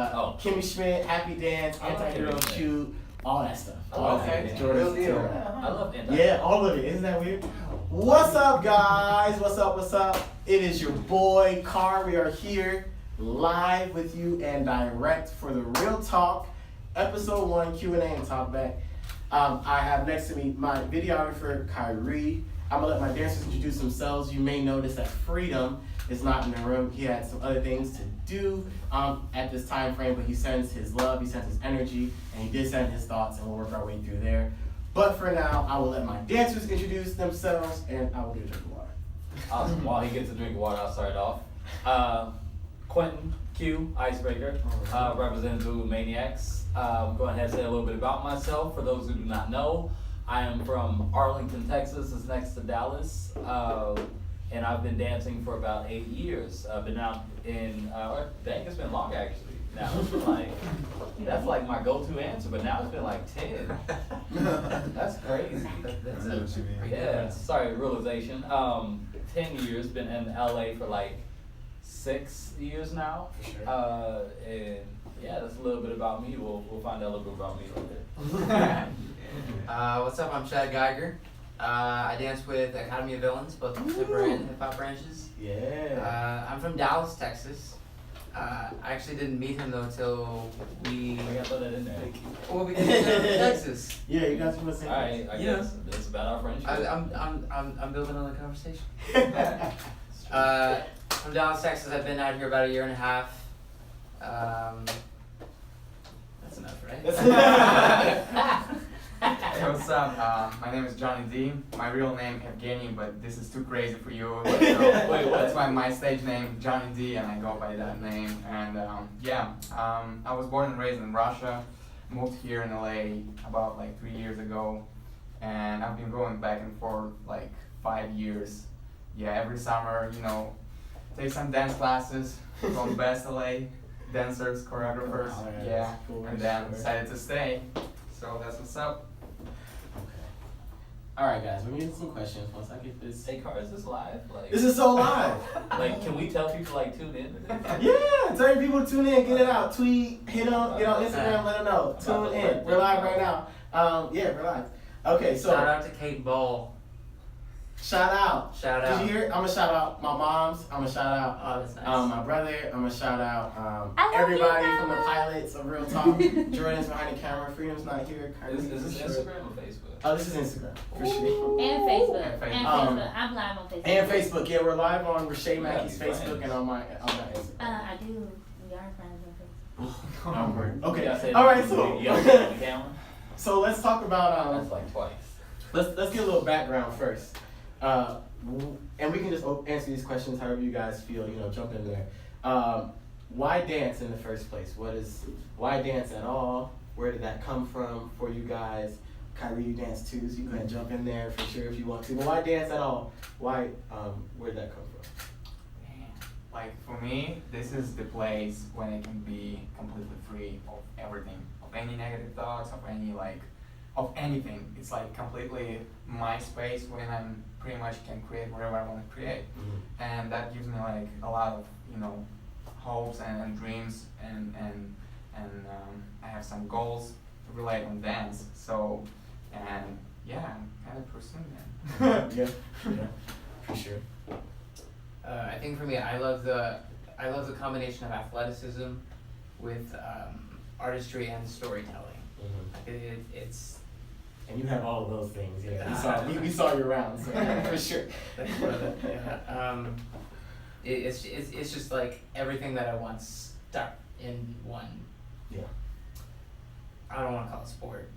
Kimmy Schmidt, Happy Dance, Anti-Hero Shoot, all that stuff. Okay, Jordan. real deal. I love anti. Yeah, all of it. Isn't that weird? What's up, guys? What's up? What's up? It is your boy Carr. We are here live with you and direct for the Real Talk, episode 1 Q&A and Talk Back. I have next to me my videographer Khiry. I'm gonna let my dancers introduce themselves. You may notice that Freedom is not in the room. He had some other things to do at this time frame, but he sends his love, he sends his energy, and he did send his thoughts, and we'll work our way through there. But for now, I will let my dancers introduce themselves, and I will get a drink of water. Awesome. While he gets a drink of water, I'll start off. Quinton, Q, Icebreaker, representative Maniacs. Go ahead and say a little bit about myself. For those who do not know, I am from Arlington, Texas. It's next to Dallas. And I've been dancing for about 8 years. I've been out in, dang, it's been long actually. Now it's been like, that's like my go-to answer, but now it's been like 10. That's crazy. That's Yeah, sorry, realization. 10 years, been in LA for like 6 years now. For sure. And yeah, that's a little bit about me. We'll find out a little bit about me later. What's up? I'm Geiger. I dance with Academy of Villains, both contemporary and hip-hop branches. Yeah. I'm from Dallas, Texas. I actually didn't meet him though till we. I gotta throw that in there. Well, we came to Texas. Yeah, you guys want to say All right, I guess that's about our friendship. I'm building on the conversation. From Dallas, Texas. I've been out here about 1.5 years. That's enough, right? Hey, what's up? My name is Johny D. My real name Evgeny, but this is too crazy for you. So Wait, what? That's why my stage name Johnny D, and I go by that name. And I was born and raised in Russia. Moved here in LA about like 3 years ago, and I've been going back and forth like 5 years. Yeah, every summer, take some dance classes from best LA dancers, choreographers. Oh, yeah, Yeah, that's cool. and then decided to stay. So that's what's up. Okay. All right, guys. We're getting some questions. Once I get this. Hey, Carr, is this live? Like, This is so live. Like, can we tell people like tune in? Yeah, tell people to tune in, get it out, tweet, get on Instagram, let them know. Tune in. We're live right now. Yeah, we're live. Okay, so Shout out to Kate Ball. shout out. Shout Did out. you hear it? I'm gonna shout out my moms. I'm gonna shout out Oh, that's nice. my brother. I'm gonna shout out I love everybody you, from the Mama. pilots of Real Talk. Jordan's behind the camera. Freedom's not here. Is Kyrie's this for sure. Instagram or Facebook? Oh, this is Instagram for sure. And Facebook. And And Facebook. Facebook. I'm live on Facebook. And Facebook. Yeah, we're live on Reshea Mackey's Yeah, Facebook friends. and on my Instagram. I do. We are friends on Facebook. Okay. You gotta say All it- right. So you gotta say it on the camera? so let's talk about That's like twice. let's get a little background first, and we can just answer these questions however you guys feel. Jump in there. Why dance in the first place? Why dance at all? Where did that come from for you guys? Khiry, you dance too, so you can jump in there for sure if you want to. But why dance at all? Why? Where did that come from? Like for me, this is the place when it can be completely free of everything, of any negative thoughts, of anything. It's like completely my space when I'm pretty much can create whatever I want to create, and that gives me like a lot of hopes and dreams, and I have some goals to relate on dance. So, and yeah, I'm kind of pursuing that. Yeah, for sure. I think for me, I love the combination of athleticism with artistry and storytelling. It's And you have all of those things. Yeah, we saw you around, so for sure. it's just like everything that I want stuck in one. Yeah. I don't want to call it sport.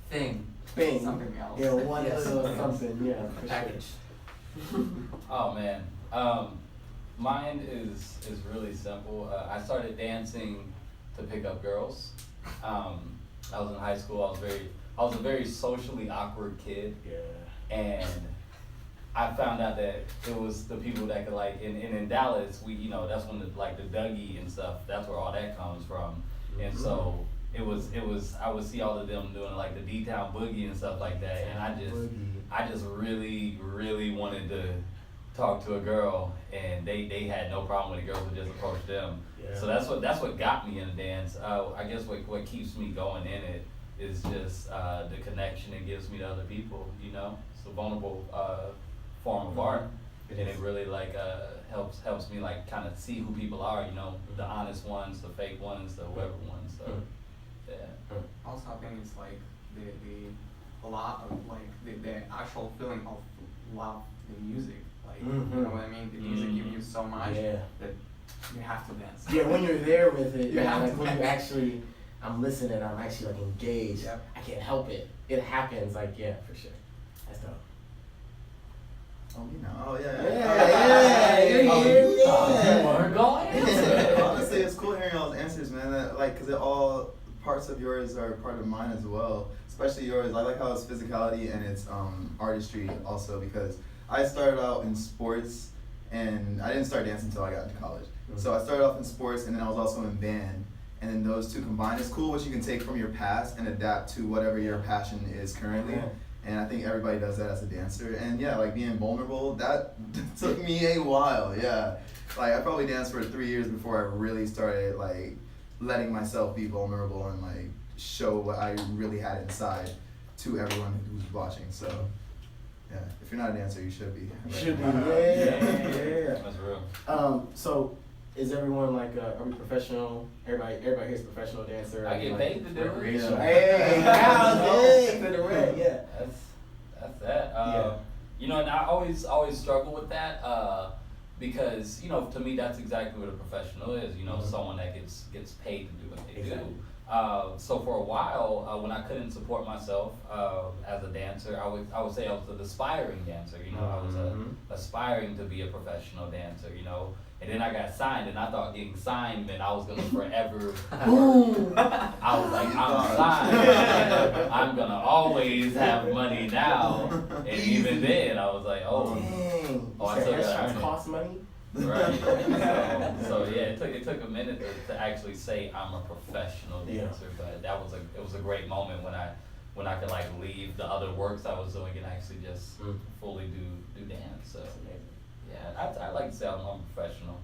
Thing. Something else. Yeah, one Yes. little something. Yeah, for Package. Oh man, mine is really simple. I started dancing to pick up girls. I was in high school. I was a very socially awkward kid, Sure. and I found out that it was the people that could in Dallas, we that's when the Dougie and stuff. That's where all that comes from, and so. It was. I would see all of them doing the D-Town boogie and stuff like that, and I just really, really wanted to talked to a girl and they had no problem when the girls would just approach them. Yeah. So that's what got me in the dance. I guess what keeps me going in it is just the connection it gives me to other people. You know, it's a vulnerable form of art, and it really like helps me like kind of see who people are. You know, the honest ones, the fake ones, the whoever ones. So yeah. Also, I think it's like a lot of like the actual feeling of love the music. Like you know what I mean? The music gives you so much that you have to dance. Yeah, when you're there with it, You have like to when you dance. actually, I'm listening, I'm actually like engaged. Yep. I can't help it. It happens, like for sure. That's dope. Oh, you know. Oh, yeah. Yeah, Oh, you're you here. thought Yeah. You weren't going. Honestly, it's cool hearing y'all's answers, man. That, like, cause it all parts of yours are part of mine as well. Especially yours. I like how it's physicality and it's artistry also, because I started out in sports and I didn't start dancing until I got into college. So I started off in sports and then I was also in band. And then those two combined, it's cool what you can take from your past and adapt to whatever your passion is currently. Yeah. And I think everybody does that as a dancer. And yeah, like being vulnerable, that took me a while, yeah. Like I probably danced for 3 years before I really started like letting myself be vulnerable and like show what I really had inside to everyone who's watching. So yeah, if you're not a dancer, you should be. Should be, yeah. That's real. So is everyone like, are we professional? Everybody here's a professional dancer. I get like, paid to do it. recreational. Yeah. Hey, hey, to the red, yeah. That's that. Yeah. You know, and I always struggle with that because you know, to me, that's exactly what a professional is. You know, someone that gets paid to do what they Exactly. do. So for a while, when I couldn't support myself as a dancer, I would say I was an aspiring dancer. You know, I was aspiring to be a professional dancer. You know. And then I got signed, and I thought getting signed meant I was gonna forever. I was like, I'm signed. I'm gonna always have money now. And even then, I was like, oh, Dang. I still gotta earn it. Cost money? Right. So yeah, it took a minute to actually say I'm a professional Yeah. dancer, but it was a great moment when I could like leave the other works I was doing and actually just fully do dance. So. That's amazing. Yeah, I like to say I'm a professional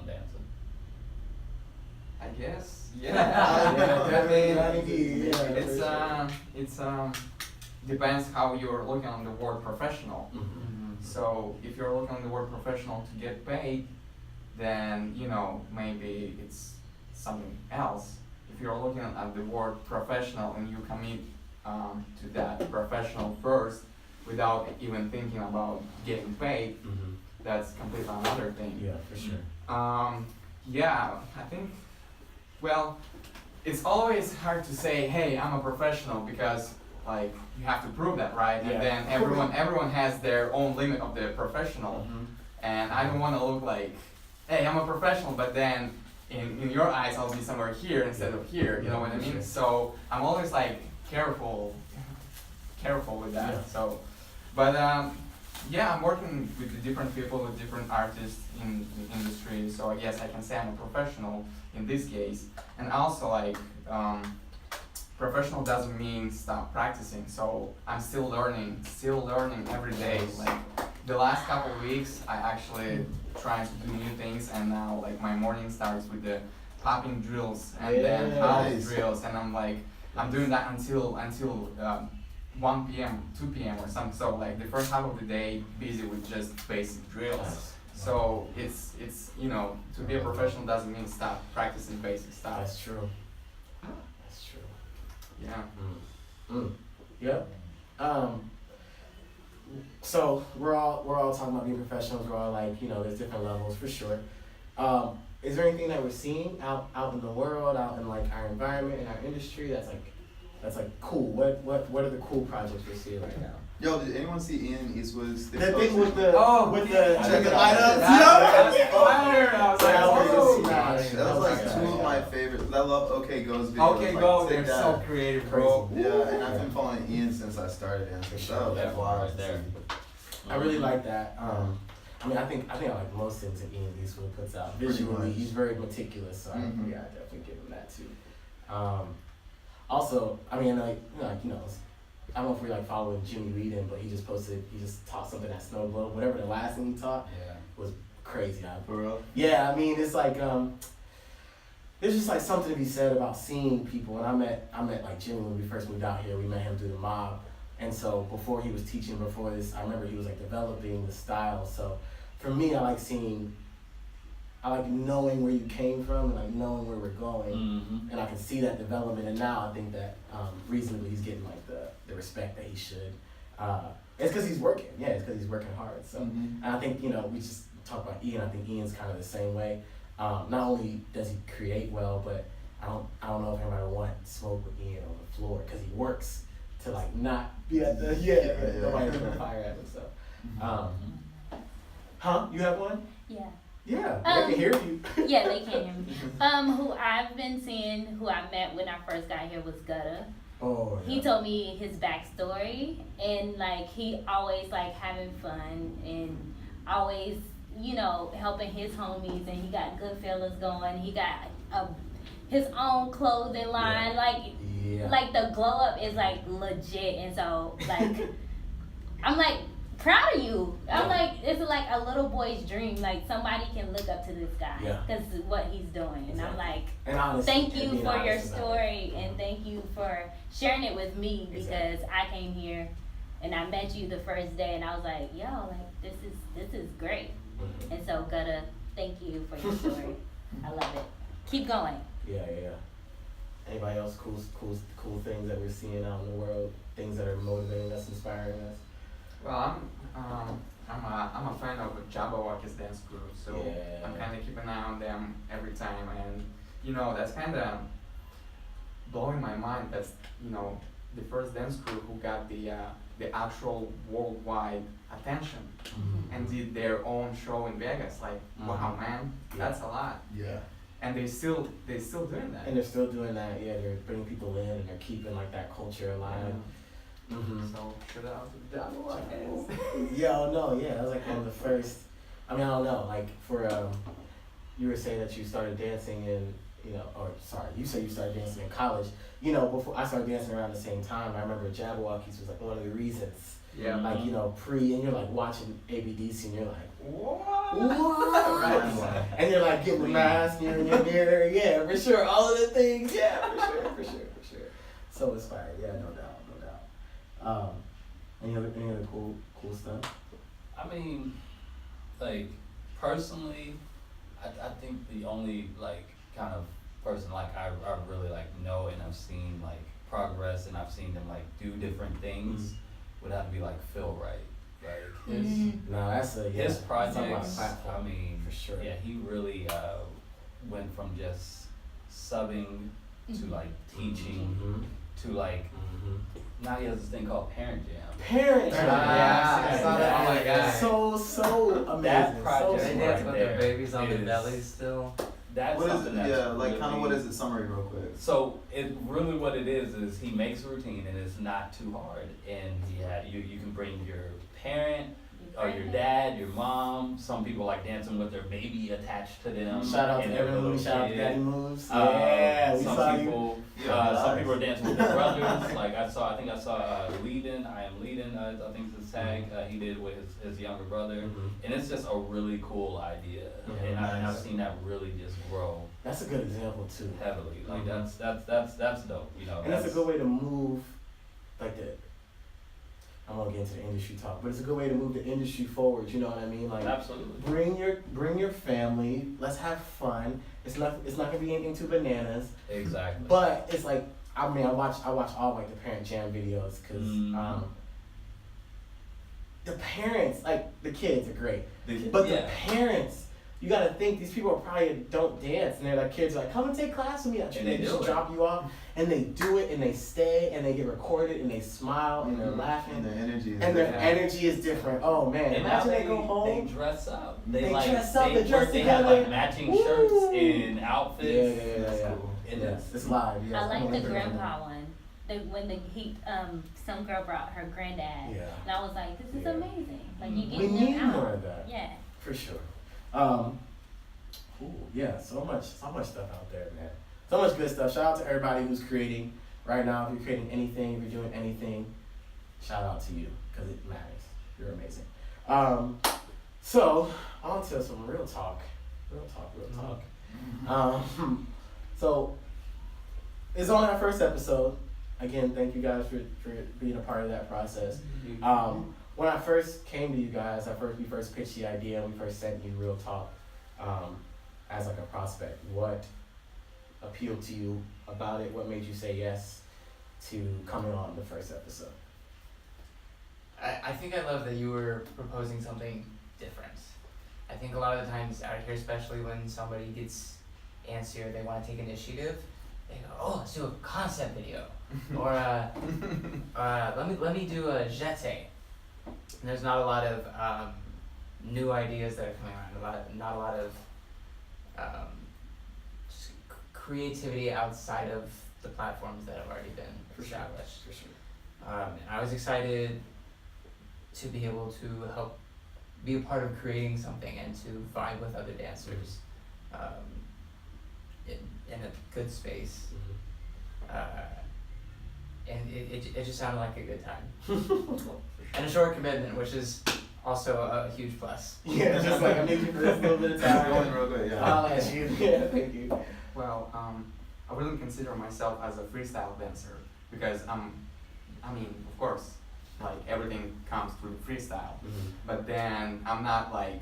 dancer. I guess. It's depends how you're looking on the word professional. So if you're looking on the word professional to get paid, then you know maybe it's something else. If you're looking at the word professional and you commit to that professional first without even thinking about getting paid, that's completely another thing. Yeah, for sure. Yeah, I think, well, it's always hard to say, hey, I'm a professional, because like you have to prove that, right? Yeah. And then everyone has their own limit of the professional, and I don't want to look like, hey, I'm a professional, but then in your eyes I'll be somewhere here instead of here. You know what I mean? Sure. So I'm always like careful with that. Yeah. So, but yeah, I'm working with the different people, with different artists in the industry, so I guess I can say I'm a professional in this case. And also like, professional doesn't mean stop practicing, so I'm still learning every day. Like the last couple of weeks, I actually trying to do new things, and now like my morning starts with the popping drills and then house Nice. drills, and I'm doing that until 1 p.m., 2 p.m. or something. So like the first half of the day busy with just basic drills. Nice. So it's you know, to be a professional doesn't mean stop practicing basic stuff. That's true. That's true. Yeah. Yep. So we're all talking about being professionals. We're all like, you know, there's different levels for sure. Is there anything that we're seeing out in the world, out in like our environment, in our industry that's like cool? What are the cool projects we're seeing right now? Yo, did anyone see Ian Eastwood's The thing with the Check it out. That's fire! I was like, That was oh. nice. That was like Nice. two of my favorites. I love OK Go's videos. Okay, like, go. take They're that. so creative, bro. Yeah, and I've been following Ian since I started dancing. So That that's one wild. right there. I really like that. I mean, I think I like most things that Ian Eastwood puts out Pretty visually. much. He's very meticulous, so Mhm. I definitely give him that too. Also, I mean, like you know, I don't know if we're like following Jimmy Reedon, but he just taught something at Snow Globe. Whatever the last thing he taught was crazy. For real? Yeah, I mean, it's like, there's just like something to be said about seeing people. And I met like Jimmy when we first moved out here. We met him through the mob. And so before he was teaching, before this, I remember he was like developing the style. So for me, I like knowing where you came from and like knowing where we're going. Mm-hmm. And I can see that development. And now I think that reasonably he's getting like the respect that he should. It's because he's working. Yeah, it's because he's working hard. So and I think, we just talk about Ian. I think Ian's kind of the same way. Not only does he create well, but I don't know if anybody would want smoke with Ian on the floor because he works to like not be at the nobody's gonna fire at him. So, you have one? Yeah. Yeah, they can hear you. Yeah, they can hear me. Who I've been seeing, who I met when I first got here was Gutta. Oh. Yeah. He told me his backstory, and like he always like having fun and always, helping his homies, and he got Goodfellas going. He got his own clothing line, like the glow up is like legit, and so like I'm like proud of you. I'm like, it's like a little boy's dream. Like somebody can look up to this guy because what he's doing, and I'm like, and honestly, thank you for your story, and thank you for sharing it with me because I came here and I met you the first day, and I was like, yo, like this is great. And so Gutta, thank you for your story. I love it. Keep going. Yeah. Anybody else cool things that we're seeing out in the world? Things that are motivating us, inspiring us? Well, I'm a fan of Jabberwocky's dance crew, so I'm kind of keeping an eye on them every time, and that's kind of blowing my mind. That's the first dance crew who got the actual worldwide attention and did their own show in Vegas. Like, wow, man, that's a lot. Yeah. And they're still doing that. And they're still doing that. Yeah, they're bringing people in and they're keeping like that culture alive. So shout out to the Jabberwockies. That was like one of the first. I mean, I don't know. Like for you were saying that you started dancing in, you said you started dancing in college. Before I started dancing around the same time. I remember Jabberwockies was like one of the reasons. Yeah. Like and you're like watching ABDC and you're like, what? Right. And you're like getting the mask, you're in your mirror. Yeah, for sure. All of the things. Yeah, for sure. So inspired. Yeah, no doubt. Any other cool stuff? I mean, like personally, I think the only like kind of person like I really like know and I've seen like progress and I've seen them like do different things would have to be like Phil Wright. Like his projects. I mean, for sure. Yeah, he really went from just subbing to like teaching to like now he has this thing called Parent Jam. Parent Jam. Yeah, I saw that. Oh my God. So amazing. That project They dance with their babies on their is- bellies still. That's What is something it? that's Yeah, like really, kind of what is the summary real quick? So really what it is he makes a routine and it's not too hard, and you can bring your parent or your dad, your mom. Some people like dancing with their baby attached to them. Shout out to their everyone. little Shout out to kid. Daddy Moves. Yeah, we saw some you. people, Yeah, some people are dancing with their brothers. Like I think I saw Leadin. I am Leadin. I think it's his tag. He did with his younger brother, and it's just a really cool idea. And I've seen that really just grow. That's a good example too. Heavily, like that's dope. And that's a good way to move, like I'm gonna get into the industry talk, but it's a good way to move the industry forward. You know what I mean? Like Absolutely. Bring your family. Let's have fun. It's not gonna be anything too bananas. Exactly. But it's like I watch all like the Parent Jam videos because the parents, like the kids are great, but the parents. You gotta think these people probably don't dance, and their kids are like, "Come and take class with me." And they just drop you off, and they do it, and they stay, and they get recorded, and they smile, and they're laughing, And their energy is different. Oh man! And imagine now they go home. They dress up. They They dress up, they dress They have together. like matching Woo! shirts and outfits. Yeah. Cool. And It's live. Yes. I like the remember that. grandpa one. Some girl brought her granddad, and I was like, this is amazing. Like you We getting need them out. more of that. Yeah. For sure. Yeah, so much stuff out there, man. So much good stuff. Shout out to everybody who's creating right now. If you're creating anything, if you're doing anything, shout out to you because it matters. You're amazing. So on to some real talk. So it's only our first episode. Again, thank you guys for being a part of that process. When I first came to you guys, we first pitched the idea, we first sent you Real Talk as like a prospect. What appealed to you about it? What made you say yes to coming on the first episode? I think I love that you were proposing something different. I think a lot of the times out here, especially when somebody gets antsy or they want to take initiative, they go, oh, let's do a concept video. Or let me do a jeté. And there's not a lot of new ideas that are coming around. Not a lot of just creativity outside of the platforms that have already been established. For sure. And I was excited to be able to help be a part of creating something and to vibe with other dancers in a good space. And it just sounded like a good time. And a short commitment, which is also a huge plus. Yeah, just like I need you for this little bit of time. Going real good, yeah. I'll ask you. Yeah, thank you. Well, I wouldn't consider myself as a freestyle dancer because I mean, of course, like everything comes through freestyle, but then I'm not like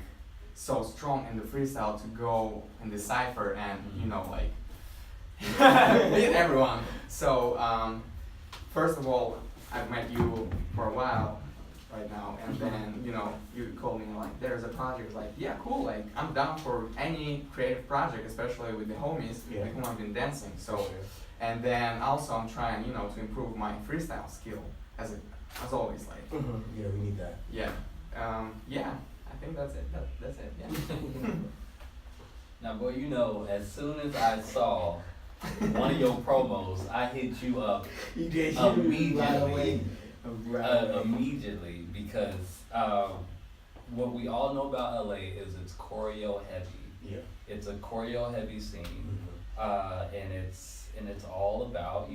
so strong in the freestyle to go in the cipher and like meet everyone. So first of all, I've met you for a while right now, and then you called me like there's a project, like yeah, cool, like I'm down for any creative project, especially with the homies with whom I've been dancing. So and then also I'm trying to improve my freestyle skill as always, like yeah, we need that. yeah I think that's it. That's it. Yeah. Now, boy, as soon as I saw one of your promos, I hit you up You did immediately. Immediately, because what we all know about LA is it's choreo heavy. Yeah. It's a choreo heavy scene, and it's all about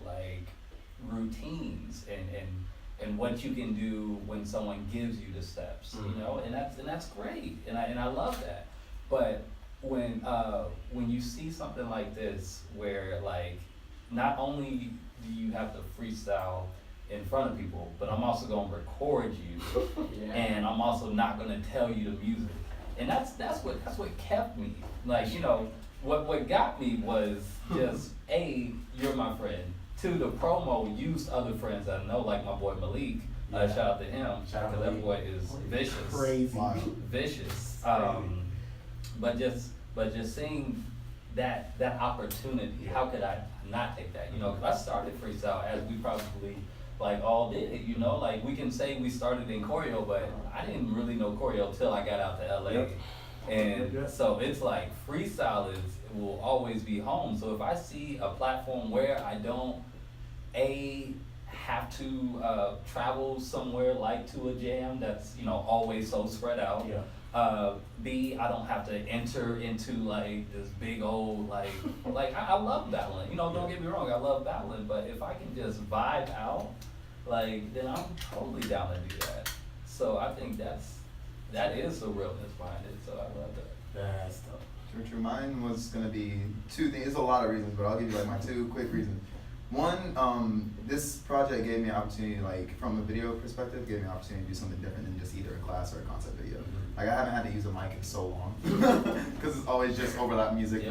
like routines and what you can do when someone gives you the steps, and that's great, and I love that. But when you see something like this, where like not only do you have to freestyle in front of people, but I'm also gonna record you, and I'm also not gonna tell you the music, and that's what kept me. Like what got me was just you're my friend. Two, the promo used other friends I know, like my boy Malik. Shout out to him, because that boy is vicious. Crazy. Vicious. But just seeing that opportunity, how could I not take that? Because I started freestyle as we probably like all did. Like we can say we started in choreo, but I didn't really know choreo till I got out to LA. Yep. And so it's like freestyle will always be home. So if I see a platform where I don't have to travel somewhere like to a jam that's always so spread out. B, I don't have to enter into like this big old like I love battling. Don't get me wrong, I love battling, but if I can just vibe out, then I'm totally down to do that. So I think that is the realness behind it. So I love that. That's dope. True. Mine was gonna be two things. There's a lot of reasons, but I'll give you like my two quick reasons. One, this project gave me an opportunity, like from a video perspective, gave me an opportunity to do something different than just either a class or a concept video. Like I haven't had to use a mic in so long, because it's always just overlap music.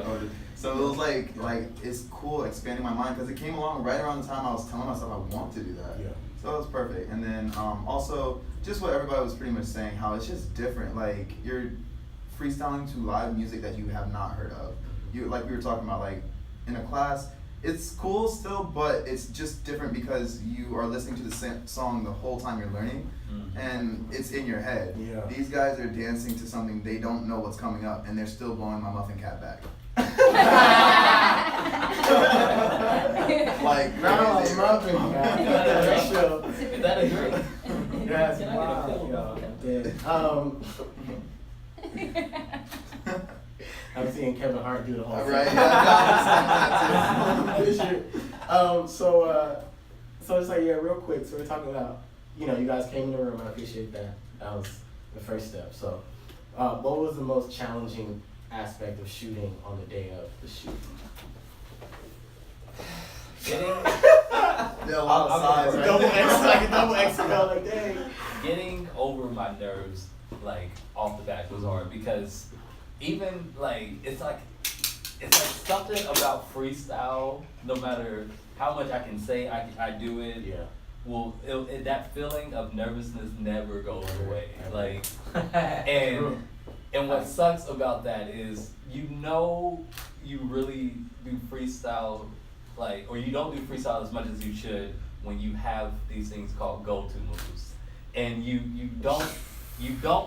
So it was like it's cool expanding my mind, because it came along right around the time I was telling myself I want to do that. So it was perfect. And then also just what everybody was pretty much saying, how it's just different. Like you're freestyling to live music that you have not heard of. Like we were talking about, like in a class, it's cool still, but it's just different because you are listening to the same song the whole time you're learning, and it's in your head. These guys are dancing to something, they don't know what's coming up, and they're still blowing my muffin cap back. Like, now I'm muffin cap. Is that a drink? That's Can I get a wild, I'm seeing Kevin Hart do the whole thing. Right, So it's like, real quick, so we're talking about you know, you guys came in the room. I appreciate that. That was the first step. So, what was the most challenging aspect of shooting on the day of the shoot? Yeah, a lot of size, right? Double X, like a double XL, like dang. Getting over my nerves, like, off the bat was hard because even, like, it's like something about freestyle, no matter how much I can say I do it, Yeah. well, that feeling of nervousness never goes away. Like, and what sucks about that is, you know, you really do freestyle, like, or you don't do freestyle as much as you should when you have these things called go-to moves, and you don't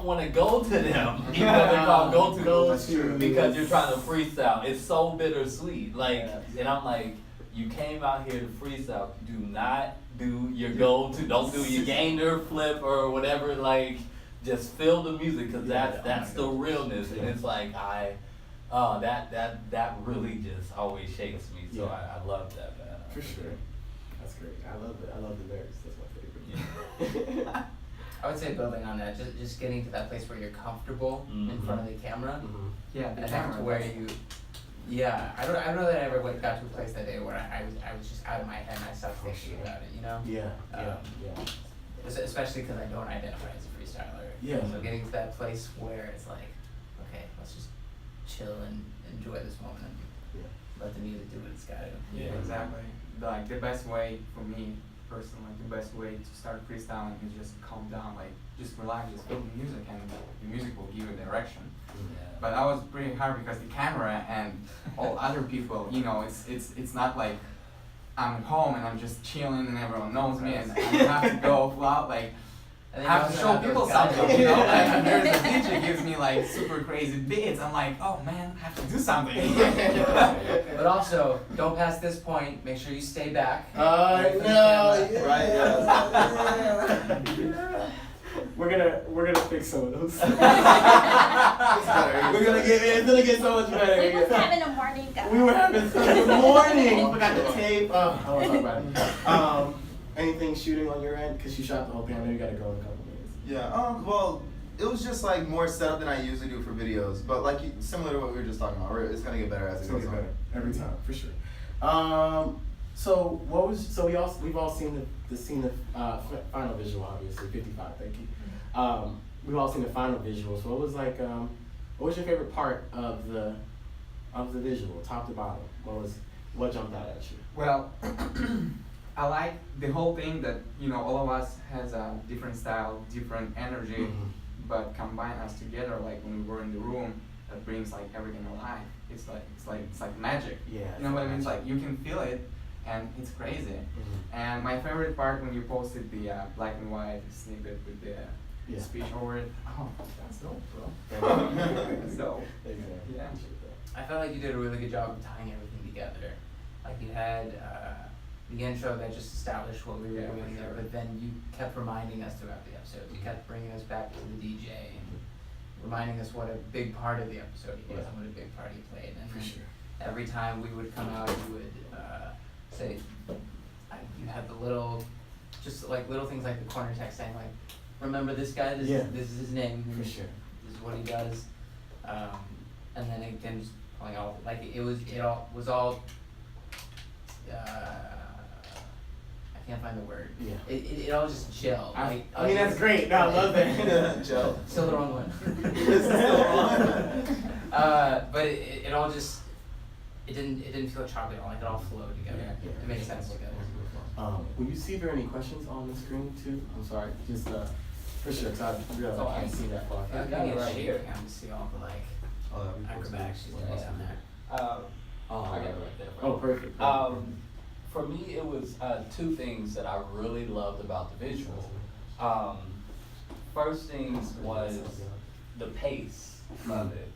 want to go to them, even though they're called go-to moves, because you're trying to freestyle. It's so bittersweet. Like, and I'm like, you came out here to freestyle. Do not do your go-to. Don't do your gainer flip or whatever. Like, just feel the music, because that's the realness. And it's like that really just always shakes me. So I love that, man. For sure. That's great. I love it. I love the nerves. That's my favorite. Yeah. I would say building on that, just getting to that place where you're comfortable in front of the camera. Yeah, the And camera. to where you, I don't know that I ever got to a place that day where I was just out of my head and I stopped thinking about it, you know? Yeah. Especially because I don't identify as a freestyler. Yeah. So getting to that place where it's like, okay, let's just chill and enjoy this moment and let the music do what it's gotta do. Yeah. Exactly. Like the best way for me personally, the best way to start freestyling is just calm down, like just relax, just feel the music, and the music will give you direction. But that was pretty hard because the camera and all other people, you know, it's not like I'm at home and I'm just chilling and everyone knows me and I have to go full out, like I have to show people something, you know, like and there's a DJ gives me like super crazy beats, I'm like, oh man, I have to do something. But also, don't pass this point, make sure you stay back. No. Right, We're gonna fix some of those. better. It's gonna get so much better. We was having a morning, guys. We were having some morning. Forgot the tape. I want to talk about it. Anything shooting on your end? Because you shot the whole thing. I know you gotta go in a couple minutes. Yeah, well, it was just like more setup than I usually do for videos, but like similar to what we were just talking about, it's gonna get better as it goes on. Every time, for sure. So we've all seen the final visual, obviously 55. Thank you. We've all seen the final visual. So what was your favorite part of the visual, top to bottom? What jumped out at you? Well, I like the whole thing that, you know, all of us has a different style, different energy, but combine us together, like when we were in the room, that brings like everything alive. It's like magic. Yeah. You know what I mean? It's like you can feel it, and it's crazy. And my favorite part when you posted the black and white snippet with the speech over it. Oh, that's dope, bro. That's dope. Yeah. I felt like you did a really good job of tying everything together. Like you had the intro that just established what we were doing there, but then you kept reminding us throughout the episode. You kept bringing us back to the DJ and reminding us what a big part of the episode he was and what a big part he played. And then every time we would come out, you would say, you had the little things like the corner text saying like, remember this guy, this is his name, For sure. This is what he does. And then again, just pulling all, like it was all I can't find the word. Yeah. It all just gelled. I mean that's great. No, I love that. Gel. Still the wrong one. But it all just it didn't feel choppy at all. Like it all flowed together. It made sense together. Will you see if there are any questions on the screen too? I'm sorry, just for sure, because I realize I can't see that far. I got it right here. I can see all the that'd be cool. acrobatics she's doing down there. I got it right there. Oh, perfect. For me, it was two things that I really loved about the visual. First things was the pace of it.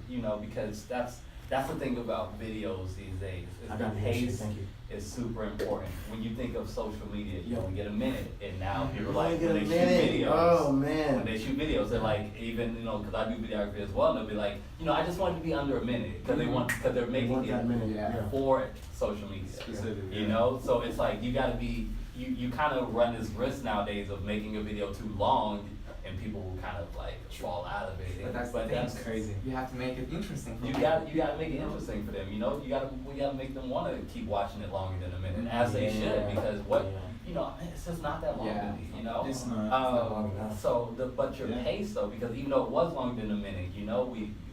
You know, because that's that's the thing about videos these days. Is I the got the issue, pace thank you. is super important. When you think of social media, you Yeah. only get a minute, and now people You like only when get they a shoot minute. videos. Oh, man. When they shoot videos, they're like, even because I do videography as well, and they'll be like, I just want it to be under a minute because because they're You making want that it minute, yeah. yeah. for social media. Specifically, You know, so it's like you gotta be, you kind of run this risk nowadays of making a video too long, and people will kind of like fall out of it. But that's the thing. crazy. You have to make it interesting for You people. gotta make it interesting for them. We gotta make them want to keep watching it longer than a minute, as they should, because it's just not that long Yeah. to me. It's not. long enough. But your Yeah. pace though, because even though it was longer than a minute,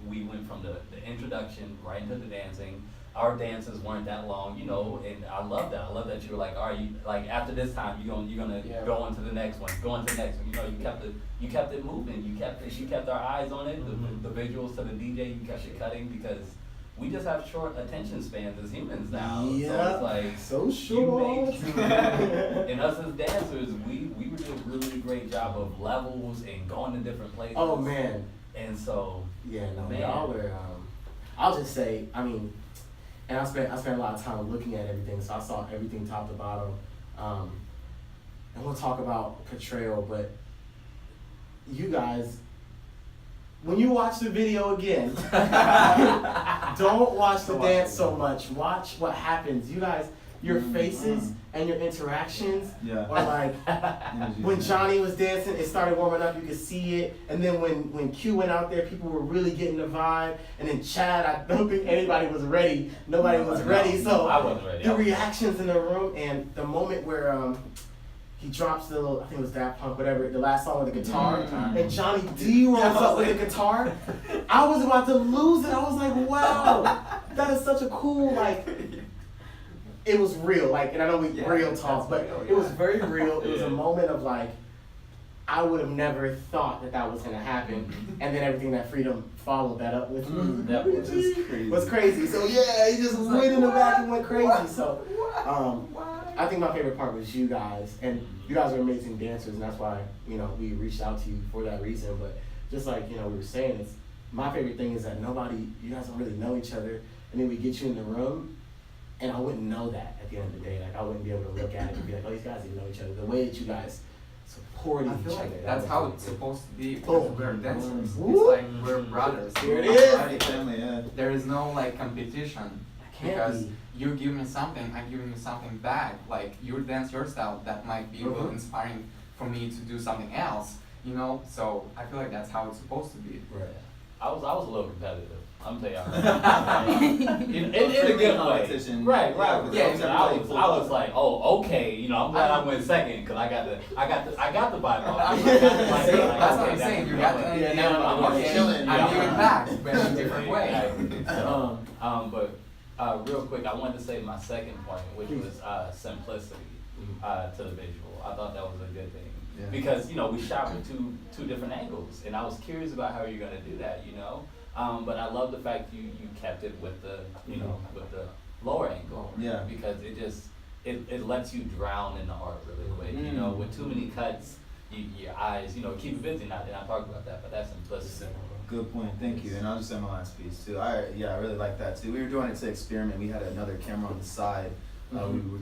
we went from the introduction right into the dancing. Our dances weren't that long, and I love that. I love that you were like, all right, like after this time, you're gonna Yeah. go on to the next one, go on to the next one. You kept it moving. You kept our eyes on it. Mhm. The visuals to the DJ, you kept it cutting because we just have short attention spans as humans now. So Yeah. it's like So short. and us as dancers, we would do a really great job of levels and going to different places. Oh, man. And so Yeah, no, Man. y'all were. I'll just say, and I spent a lot of time looking at everything, so I saw everything top to bottom. And we'll talk about portrayal, but you guys, when you watch the video again, don't watch the Don't watch dance it so again. much. Watch what happens. You guys, your faces and your interactions Yeah. are like. Energy, When yeah. Johny was dancing, it started warming up, you could see it. And then when Q went out there, people were really getting the vibe. And then Chad, I don't think anybody was ready. Nobody was ready. So I wasn't ready. the reactions in the room and the moment where he drops the little, I think it was Daft Punk, whatever, the last song with the guitar. And Johnny D rolls up with the guitar. I was about to lose it. I was like, wow, that is such a cool, it was real, and I know we real talk, but it was very real. It was a moment of I would have never thought that was gonna happen, and then everything that Freedom followed that up with That was just crazy. was crazy. So yeah, he just went in the back and went crazy. So I think my favorite part was you guys, and you guys are amazing dancers, and that's why we reached out to you for that reason. But just we were saying, it's my favorite thing is that you guys don't really know each other, and then we get you in the room. And I wouldn't know that at the end of the day. I wouldn't be able to look at it and be like, oh, these guys didn't know each other. The way that you guys supported I each feel other. like that that's was how really it's cool. supposed to be Oh. because we're dancers. Woo. It's like we're brothers. Here it We're is. already Family, yeah. There is no competition Can't because be. you give me something, I'm giving you something back. Like you dance your style that might be a little Mhm. inspiring for me to do something else. So I feel like that's how it's supposed to be. Right. I was a little competitive. I'm gonna tell y'all. in a good way. Competition. Right. Yeah, I was like, oh, okay. I'm glad I went second because I got the vibe off. That's what I'm saying. You got the Yeah, now I'm okay, chilling. I'm giving back, but in a different way. But real quick, I wanted to say my second point, which was simplicity to the visual. I thought that was a good thing. Yeah. Because we shot with two different angles, and I was curious about how you're gonna do that. But I love the fact you kept it with the with the lower angle. Yeah. Because it lets you drown in the art really quick. With too many cuts, your eyes keep it busy. And I talked about that, but that's simplicity. Good point, thank you. And I'll just say my last piece too. I really like that too. We were doing it to experiment. We had another camera on the side. We were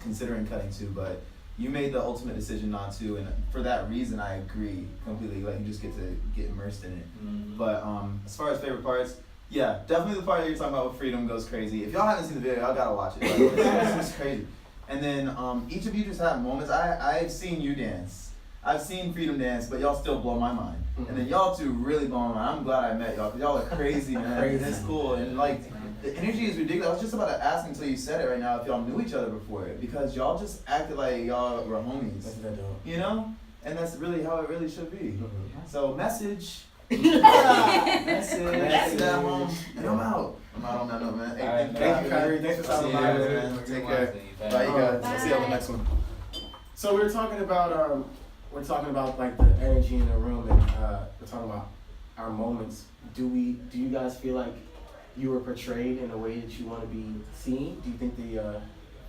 considering cutting to, but you made the ultimate decision not to, and for that reason, I agree completely. You just get to get immersed in it. Mm-hmm. But as far as favorite parts, yeah, definitely the part that you're talking about with Freedom goes crazy. If y'all haven't seen the video, y'all gotta watch it. It's crazy. And then each of you just have moments. I've seen you dance. I've seen Freedom dance, but y'all still blow my mind. And then y'all two really blow my mind. I'm glad I met y'all, because y'all are crazy, man. Crazy. It's cool. And the energy is ridiculous. I was just about to ask until you said it right now if y'all knew each other before it, because y'all just acted like y'all were homies. That's what they're doing. And that's really how it really should be. Mhm. So message. Message. Message. That home. And I'm out on that note, man. Hey, All right, Thank you, Khiry. Thanks for stopping See you by. guys, man. Take care. Bye, you guys. I'll see you on the next one. So we were talking about the energy in the room, and we're talking about our moments. Do you guys feel like you were portrayed in a way that you want to be seen? Do you think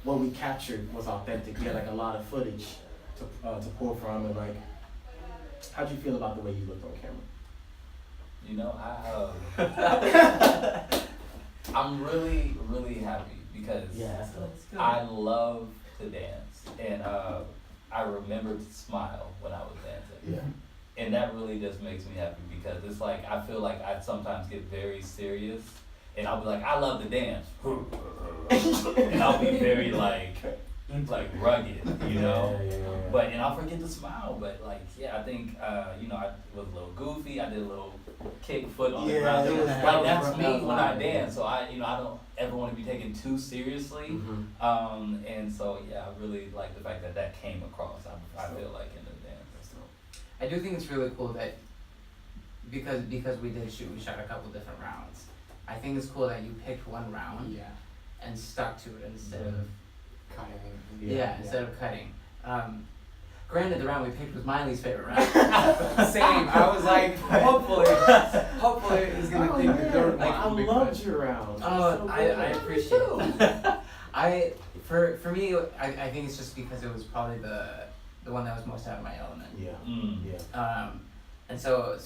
what we captured was authentic? We had a lot of footage to pull from, and how'd you feel about the way you looked on camera? I'm really, really happy because Yeah, that's good. I love to dance, and I remember to smile when I was dancing. Yeah. And that really just makes me happy because it's like I feel like I sometimes get very serious, and I'll be like, I love to dance, and I'll be very like rugged, you know. Yeah. But and I'll forget to smile. But like, yeah, I think you know, I was a little goofy. I did a little kick foot on the Yeah, ground. it was- Like that that's was me when I right. dance. So I don't ever want to be taken too seriously. Mhm. And so yeah, I really like the fact that that came across. I feel like in the dance. I do think it's really cool that because we shot a couple different rounds. I think it's cool that you picked one round Yeah. and stuck to it instead of Cutting. instead of cutting. Granted, the round we picked was my least favorite round. Same. I was like, hopefully he's gonna Oh, take the man. third Like, one. I because- loved your round. Oh, I appreciate it. For me, I think it's just because it was probably the one that was most out of my element. Yeah. Mm. Yeah. And so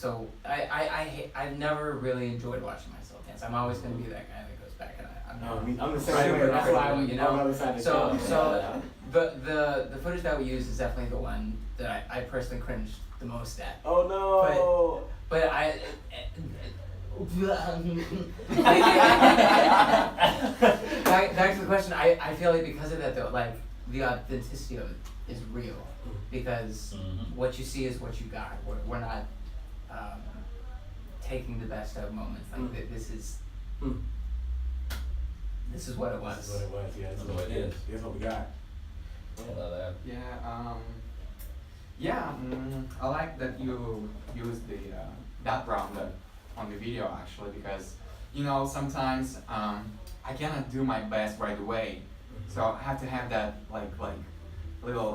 I've never really enjoyed watching myself dance. I'm always gonna be that guy that goes back and I'm not. I'm the same Right, way. right, That's right, why I'm you know? on the other side of the So camera. so the footage that we used is definitely the one that I personally cringed the most at. Oh no. But back to the question. I feel like because of that though, like the authenticity of it is real, because Mhm. what you see is what you got. We're not taking the best of moments. Like this is what it was. This is what it was. Yeah. This is That's what what it it is. Here's what we got. I love that. I like that you used that round on the video actually, because you know sometimes I cannot do my best right away, so I have to have that like little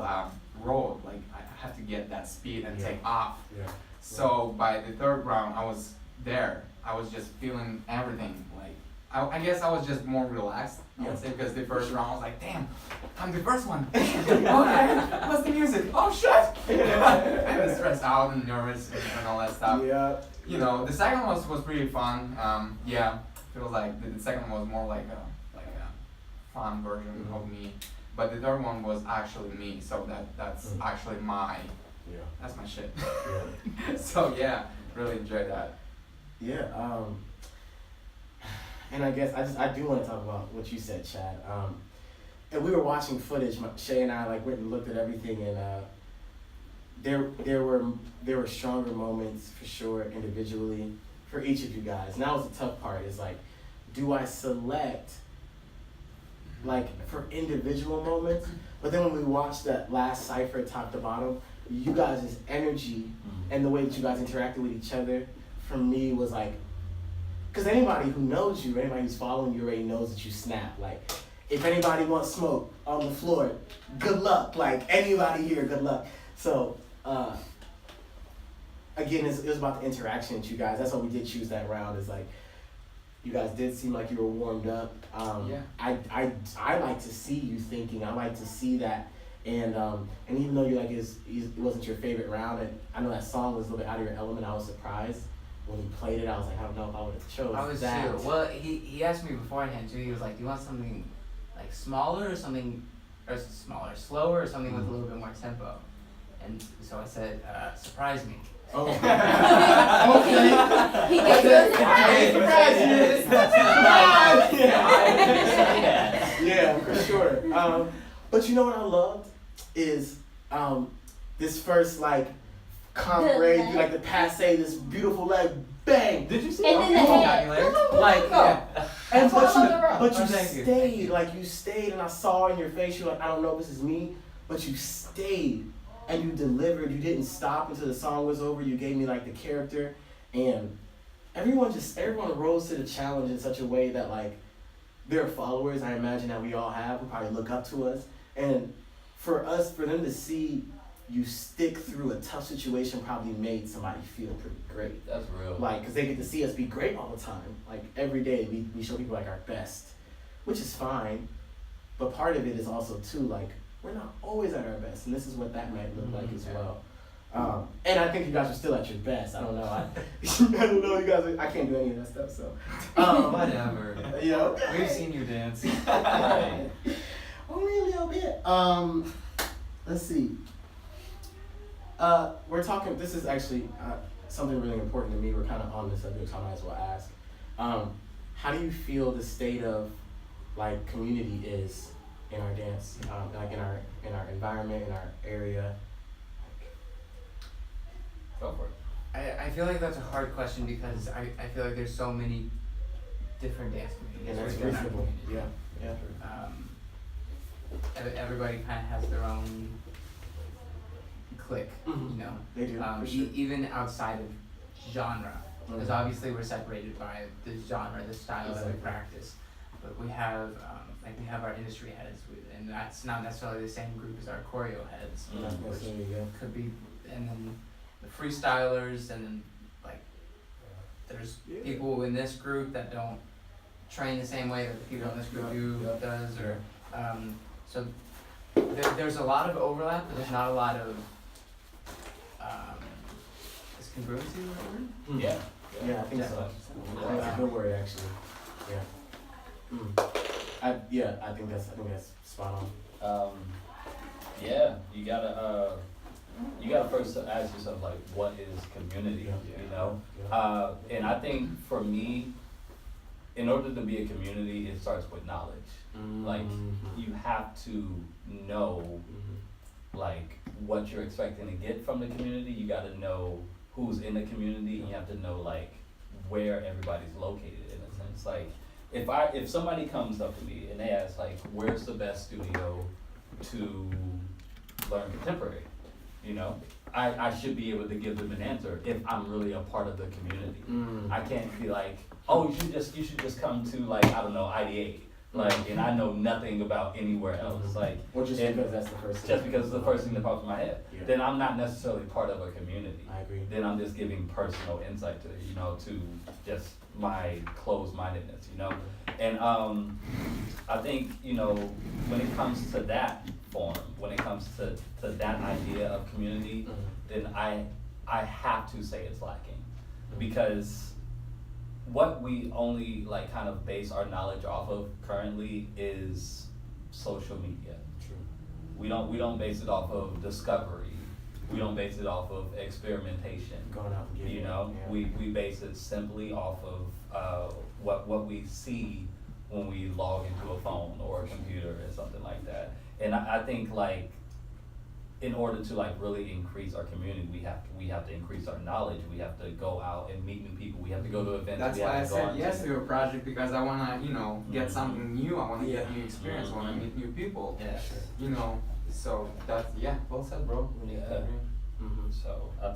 road, like I have to get that speed and Yeah. take off. Yeah. So by the third round, I was there. I was just feeling everything. Like I guess I was just more relaxed. I would say, because the first round I was like, damn, I'm the first one. Okay, what's the music? Oh shit! I was stressed out and nervous and all that stuff. Yeah. You know, the second one was pretty fun. Yeah, feels like the second one was more like a fun version of me. But the third one was actually me. So that's actually Yeah. that's my shit. Yeah. So yeah, really enjoyed that. Yeah. And I guess I do want to talk about what you said, Chad. And we were watching footage. Shay and I went and looked at everything, and there were stronger moments for sure individually for each of you guys. And that was the tough part. Is like, do I select for individual moments? But then when we watched that last cipher top to bottom, you guys' energy and the way that you guys interacted with each other, for me was like, because anybody who knows you, anybody who's following you already knows that you snap. Like, if anybody wants smoke on the floor, good luck. Like, anybody here, good luck. So, again, it was about the interaction with you guys. That's why we did choose that round. Is like, you guys did seem like you were warmed up. Yeah. I like to see you thinking. I like to see that. And even though it wasn't your favorite round, and I know that song was a little bit out of your element, I was surprised. When he played it, I was like, I don't know if I would have chose I was that. too. Well, he asked me beforehand too. He was like, "Do you want something like smaller or something, or slower, or something with a little bit more tempo?" And so I said, "Surprise me." Oh. He gave you a surprise. Yeah, for sure. But you know what I loved is this first camaraderie, leg. like the passe, this beautiful leg, bang. Did you see? And then the head. And Oh. but you Oh, thank you. stayed, you stayed, and I saw in your face, you're like, I don't know if this is me, but you stayed and you delivered. You didn't stop until the song was over. You gave me the character, and everyone rose to the challenge in such a way that their followers, I imagine that we all have, who probably look up to us, and for them to see you stick through a tough situation probably made somebody feel pretty great. That's real. Because they get to see us be great all the time. Every day we show people our best, which is fine. But part of it is also too, we're not always at our best. And this is what that might look like as well. And I think you guys are still at your best. I don't know. I don't know. You guys. I can't do any of that stuff. So. Whatever. Yeah. Okay. We've seen you dance. Only a little bit. Let's see. We're talking. This is actually something really important to me. We're kind of on the subject, so I might as well ask. How do you feel the state of like community is in our dance, like in our environment, in our area? Go for it. I feel like that's a hard question because I feel like there's so many different dance And communities. that's within our reasonable. community. Yeah. Everybody kind of has their own clique, Mhm. you know. They do. For sure. Even outside of genre, because Mhm. obviously we're separated by the genre, the style that we Exactly. practice. But we have we have our industry heads, and that's not necessarily the same group as our choreo heads. Not necessarily, yeah. Could be, and then the freestylers, and then like there's Yeah. people in this group that don't train the same way that the people in this group does, or so there's a lot of overlap, but there's not a lot of is congruency the word? Yeah. Yeah, I think Yeah. so. That's a good word, actually. Yeah. I think that's spot on. Yeah, you gotta first ask yourself like, what is community? Yeah. You know, Yeah. and I think for me, in order to be a community, it starts with knowledge. Like, you have to know like what you're expecting to get from the community. You got to know who's in the community, and you have to know like where everybody's located in a sense. Like, if somebody comes up to me and they ask like, where's the best studio to learn contemporary, you know, I should be able to give them an answer if I'm really a part of the community. I can't be like, oh, you should just come to like, I don't know, IDA, like, and I know nothing about anywhere else, like, Or just and because that's the first thing. just because it's the first thing that pops in my head, Yeah. then I'm not necessarily part of a community. I agree. Then I'm just giving personal insight to, you know, to just my closed-mindedness, you know? And I think, you know, when it comes to that form, when it comes to that idea of community, then I have to say it's lacking. Because what we only like kind of base our knowledge off of currently is social media. True. We don't base it off of discovery. We don't base it off of experimentation. Going out and getting You know, it, yeah. we base it simply off of what we see when we log into a phone or a computer or something like that. And I think like, in order to like really increase our community, we have to increase our knowledge. We have to go out and meet new people. We have to go to events. That's we why I have to go said on yes to your project, because I wanna, you know, get Mhm. something new. I wanna Yeah. get new experience. I wanna meet new people. Yeah. Sure. You know, so that's well said, bro. Yeah. So I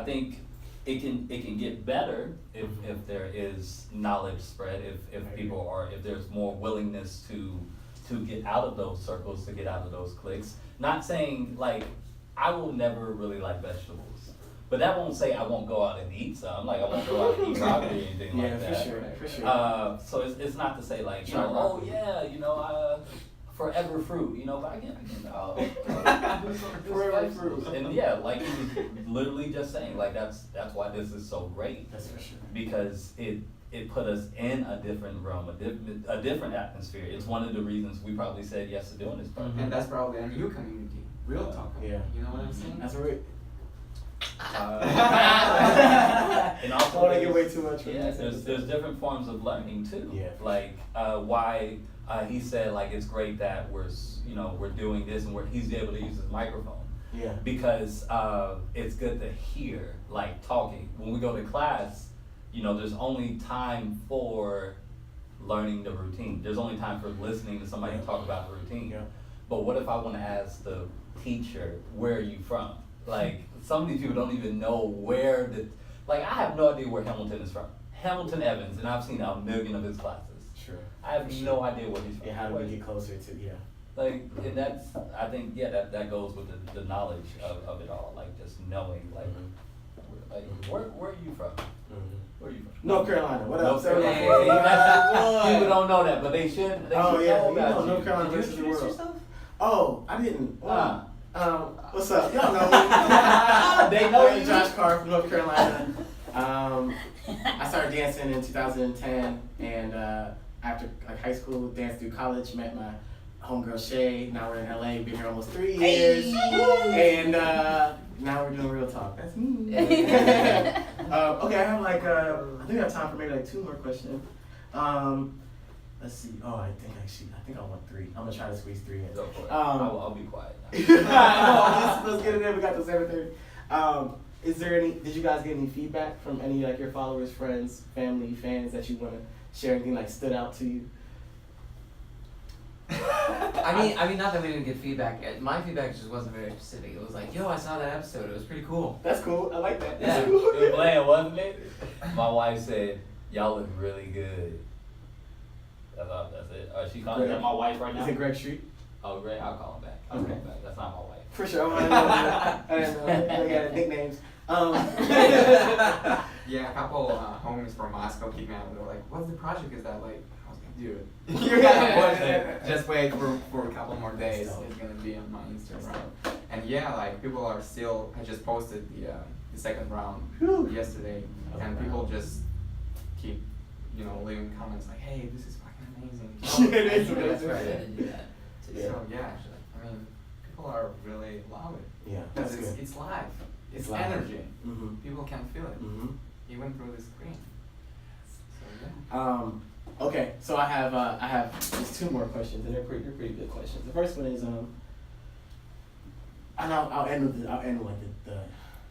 think it can get better if there is knowledge spread, if people are, if there's more willingness to get out of those circles, to get out of those cliques. Not saying like, I will never really like vegetables, but that won't say I won't go out and eat some, like I won't go out and eat broccoli or anything Yeah, like that. for sure. So it's not to say like, you Try know, oh broccoli. yeah, you know, forever fruit, you know, but again, Forever fruit. and yeah, like he was literally just saying, like that's why this is so great, That's for sure. because it put us in a different realm, a different atmosphere. It's one of the reasons we probably said yes to doing this project. And that's probably a new community. Real talk. Yeah. You know what I'm saying? That's right. And also, I don't want to get way too much from yeah, this. there's different forms of learning too. Yeah. Like why he said like it's great that we're doing this and he's able to use his microphone. Yeah. Because it's good to hear like talking. When we go to class, you know, there's only time for learning the routine. There's only time for listening to somebody talk about the routine. Yeah. But what if I want to ask the teacher, where are you from? Like, some of these people don't even know where I have no idea where Hamilton is from. Hamilton Evans, and I've seen a million of his classes. Sure. I have no idea where he's from. Yeah, how do we get closer to, yeah. Like, and that's, I think, yeah, that goes with the knowledge of it all, like just knowing, like, where are you from? Where are you from? North Carolina, what else? North Everybody- Carolina. Yeah, that's People the one. don't know that, but they should. They Oh should yeah, know you about know, North you. Carolina Did you versus the introduce world. yourself? Oh, I didn't. What's up? Y'all know me. They know I'm you. JustCARR from North Carolina. I started dancing in 2010, and after like high school, danced through college, met my homegirl Reshea. Now we're in LA, been here almost 3 years, and now we're doing real talk. That's me. Okay, I have like I think I have time for maybe like 2 more questions. Let's see. Oh, I think I want 3. I'm gonna try to squeeze 3 in. Go for it. I'll be quiet No, now. let's get it in. We got till 7:30. Is there any? Did you guys get any feedback from any like your followers, friends, family, fans that you want to share? Anything like stood out to you? I mean, not that we didn't get feedback. My feedback just wasn't very specific. It was like, yo, I saw that episode. It was pretty cool. That's cool. I like that. Yeah. That's cool. It was bland, wasn't it? My wife said, y'all look really good. That's it. She calling that my wife right now? Is it Greg Street? Oh, Greg, I'll call him back. Okay. That's not my wife. For sure. I didn't know. They got nicknames. Yeah, a couple homies from Moscow keep me out. They were like, "What's the project? Is that like?" I was like, "Dude, you're gonna watch it. Just wait for a couple more days. It's gonna be on my Instagram." And yeah, like people are still. I just posted the second round yesterday, and people just keep, leaving comments like, "Hey, this is fucking amazing." It is That's amazing. right. I didn't do that. Yeah. So yeah, I mean, people are really love it. Yeah, Because that's good. it's live. It's live. energy. Mm-hmm. People can feel it, Mm-hmm. even through the screen. So yeah. Okay, so I have just 2 more questions, and they're pretty good questions. The first one is and I'll end with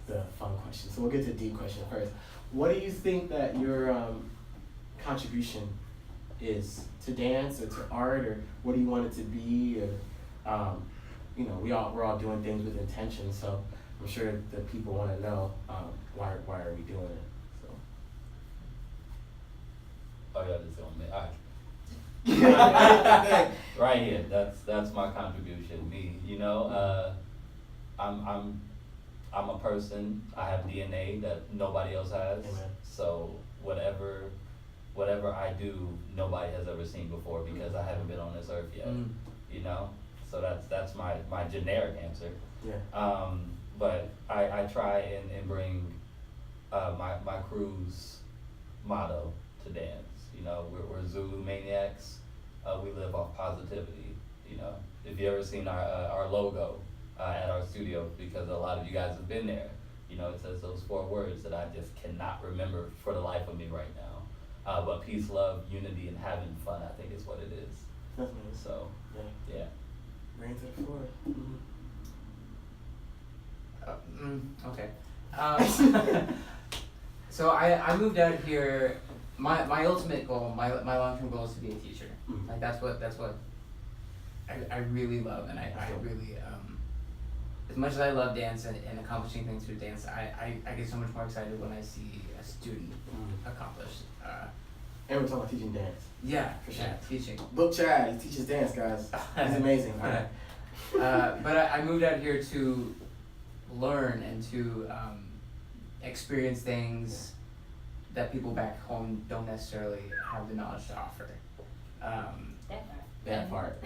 the fun question. So we'll get to the deep question first. What do you think that your contribution is to dance or to art, or what do you want it to be, or we're all doing things with intention, so I'm sure that people want to know why are we doing it. So. Oh, yeah, this on me. All right. Right here. That's my contribution. Me. I'm a person. I have DNA that nobody else has. Amen. So whatever I do, nobody has ever seen before because I haven't been on this earth yet. So that's my generic answer. Yeah. But I try and bring my crew's motto to dance. We're Zulu maniacs. We live off positivity. If you ever seen our logo at our studio, because a lot of you guys have been there, it says those 4 words that I just cannot remember for the life of me right now. But peace, love, unity, and having fun, I think is what it is. Definitely. So yeah. Bring it to the floor. Okay. So I moved out here. My ultimate goal, my long-term goal is to be a teacher. Mhm. Like that's what I really love, and I really as much as I love dance and accomplishing things through dance, I get so much more excited when I see a student accomplish. And we're talking about teaching dance. Yeah, For sure. yeah, teaching. Book Chad, he teaches dance, guys. He's amazing. All right. But I moved out here to learn and to experience things that people back home don't necessarily have the knowledge to offer. That part.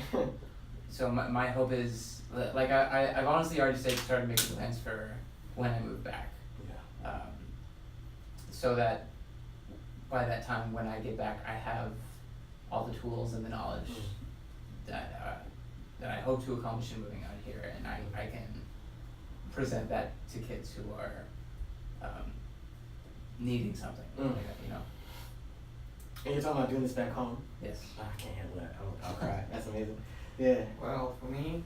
So my hope is, like I've honestly already started making plans for when I move back. Yeah. So that by that time when I get back, I have all the tools and the knowledge that I hope to accomplish in moving out here, and I can present that to kids who are needing something. Mm. Like, And you're talking about doing this back home? Yes. I can't handle that. I'll cry. That's amazing. Yeah. Well, for me,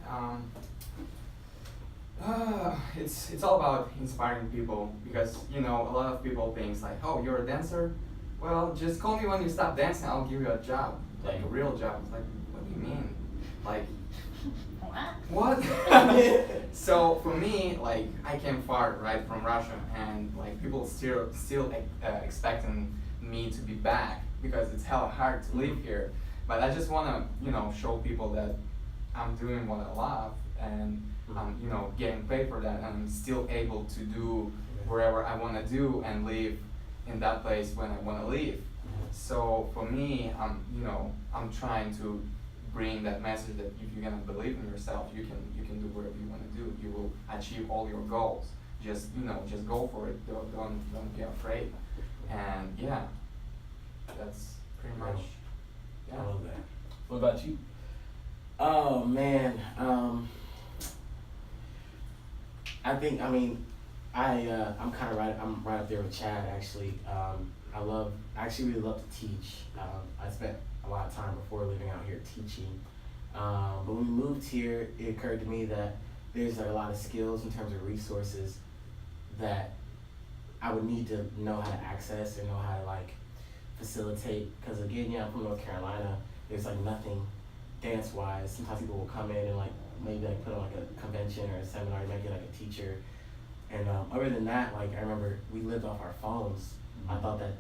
it's all about inspiring people, because a lot of people think like, oh, you're a dancer, well, just call me when you stop dancing, I'll give you a job, like a real job. It's like, what do you mean? Like, what? So for me, like, I came far, right, from Russia, and like people still expecting me to be back because it's hella hard to live here. But I just wanna, show people that I'm doing what I love, and I'm, getting paid for that, and I'm still able to do wherever I wanna do and live in that place when I wanna live. So for me, I'm trying to bring that message that if you're gonna believe in yourself, you can do whatever you want to do. You will achieve all your goals. Just just go for it. Don't be afraid. And yeah, that's pretty much. I love that. What about you? Oh man, I think I'm kind of right. I'm right up there with Chad actually. I actually really love to teach. I spent a lot of time before living out here teaching. But when we moved here, it occurred to me that there's like a lot of skills in terms of resources that I would need to know how to access and know how to like facilitate. Because again, I'm from North Carolina. There's like nothing dance wise. Sometimes people will come in and like maybe like put on like a convention or a seminar, you might get like a teacher. And other than that, like I remember we lived off our phones. I thought that,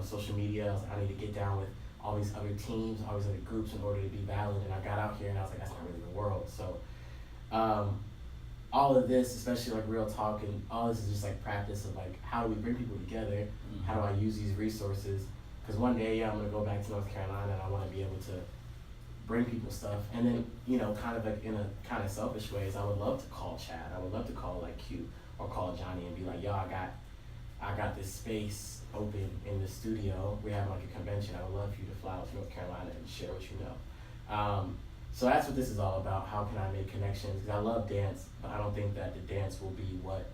social media, I need to get down with all these other teams, all these other groups in order to be valid. And I got out here and I was like, that's not really the world. So all of this, especially like real talk, and all this is just like practice of like, how do we bring people together? How do I use these resources? Because one day, I'm gonna go back to North Carolina and I wanna be able to bring people stuff. And then, kind of like in a kind of selfish ways, I would love to call Chad. I would love to call like Q or call Johny and be like, yo, I got this space open in the studio. We're having like a convention. I would love for you to fly out to North Carolina and share what you know. So that's what this is all about. How can I make connections? Because I love dance, but I don't think that the dance will be what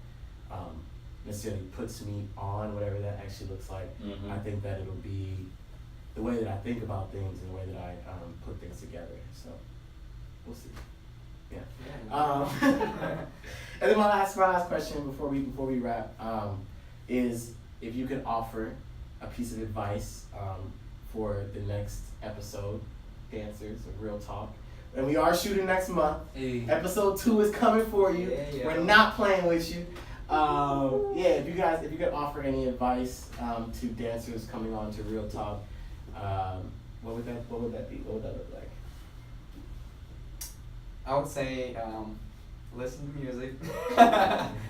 necessarily puts me on, whatever that actually looks like. I think that it'll be the way that I think about things and the way that I put things together. So we'll see. Yeah. And then my last question before we wrap is if you could offer a piece of advice for the next episode, dancers of Real Talk. And we are shooting next month. Hey. Episode 2 is coming for you. Yeah. We're not playing with you. If you could offer any advice to dancers coming on to Real Talk, what would that be? What would that look like? I would say listen to music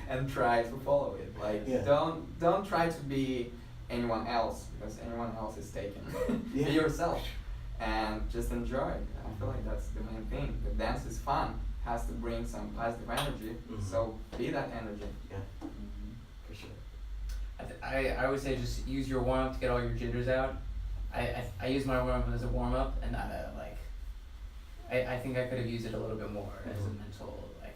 and try to follow it. Like don't try to be anyone else, because anyone else is taken. Be yourself and just enjoy. I feel like that's the main thing. The dance is fun, has to bring some positive energy. So be that energy. Yeah, for sure. I would say just use your warm up to get all your jitters out. I use my warm up as a warm up and not a like. I think I could have used it a little bit more as a mental like.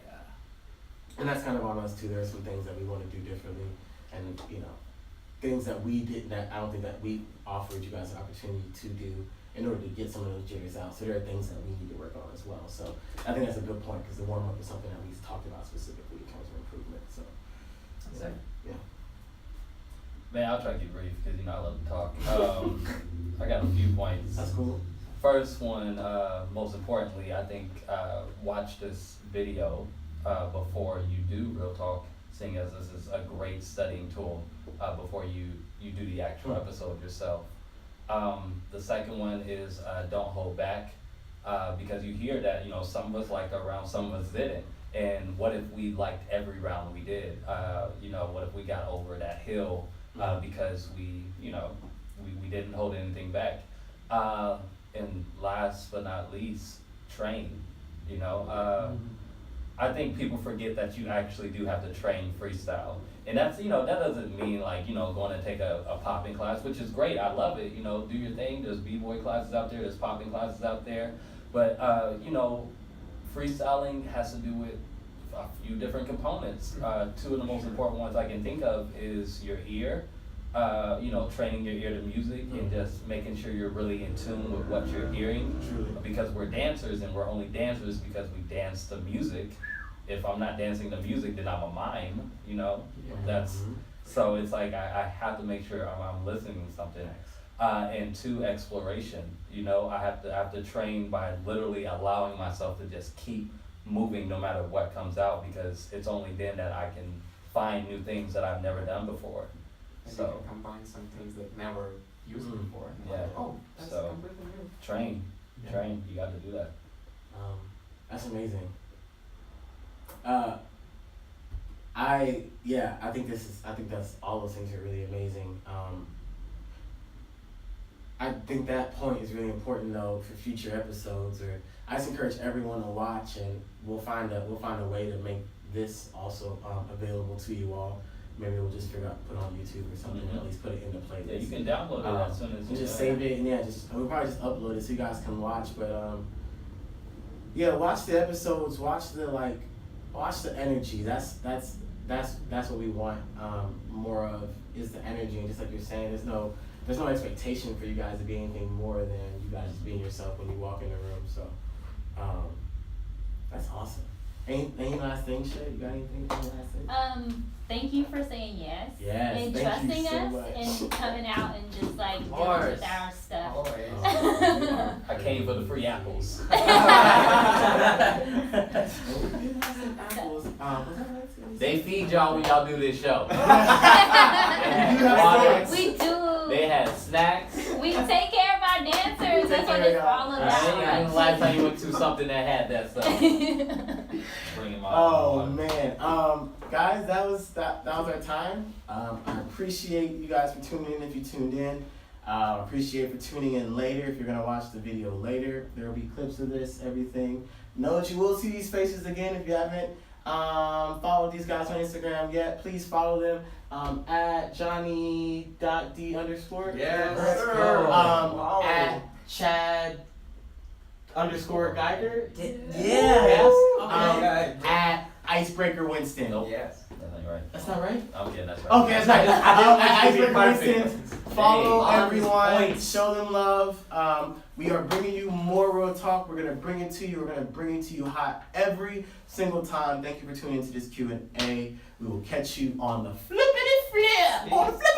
And that's kind of on us too. There are some things that we want to do differently, and things that we did that I don't think that we offered you guys an opportunity to do in order to get some of those jitters out. So there are things that we need to work on as well. So I think that's a good point, because the warm up is something that we talked about specifically in terms of improvement. So yeah. Man, I'll try to keep brief because I love to talk. I got a few points. That's cool. First one, most importantly, I think watch this video before you do Real Talk, seeing as this is a great studying tool before you do the actual episode yourself. The second one is don't hold back, because you hear that some of us liked our round, some of us didn't. And what if we liked every round we did? What if we got over that hill because we didn't hold anything back? And last but not least, train. I think people forget that you actually do have to train freestyle. And that's, that doesn't mean like, going to take a popping class, which is great. I love it. Do your thing. There's b-boy classes out there. There's popping classes out there. But, freestyling has to do with a few different components. Two of the most important ones I can think of is your ear. Training your ear to music and just making sure you're really in tune with what you're hearing. Because we're dancers, and we're only dancers because we dance to music. If I'm not dancing to music, then I'm a mime, so it's like I have to make sure I'm listening to something. And 2, exploration. I have to train by literally allowing myself to just keep moving no matter what comes out, because it's only then that I can find new things that I've never done before. And So you can combine some things that never used before. And Yeah. That's So, completely new. train, you got to do that. That's amazing. I think that's all those things are really amazing. I think that point is really important though for future episodes. Or I just encourage everyone to watch, and we'll find a way to make this also available to you all. Maybe we'll just figure out put it on YouTube or something, or at least put it in the playlist. Yeah, you can download it as soon as and just save it, and we'll probably just upload it so you guys can watch. But yeah, watch the episodes, watch the energy. That's what we want more of, is the energy. And just like you're saying, there's no expectation for you guys to be anything more than you guys just being yourself when you walk in the room. So that's awesome. Any last thing, Shay? You got anything for the last thing? Thank you for saying yes. Yes, and thank you trusting so us much. and coming out and just like Of dealing course. with our stuff. Always. I came for the free apples. They feed y'all when y'all do this show. They had water. We do. They had snacks. We take care of our dancers. That's what it's all When about. the last time you went to something that had that stuff? Bring 'em out. Oh man, guys, that was our time. I appreciate you guys for tuning in. If you tuned in, appreciate for tuning in later. If you're gonna watch the video later, there will be clips of this, everything. Know that you will see these faces again. If you haven't followed these guys on Instagram yet, please follow them at Johny.D_. Yes. Let's go. At Chad _ Geiger. Yes. At Icebreaker Winston. Nope. Yes. That ain't right. That's not right? Okay, that's right. Okay, that's right. At Icebreaker Winston. Follow Hey, everyone. points. Show them love. We are bringing you more real talk. We're gonna bring it to you. We're gonna bring it to you hot every single time. Thank you for tuning into this Q&A. We will catch you on the flippity flip. On the flip.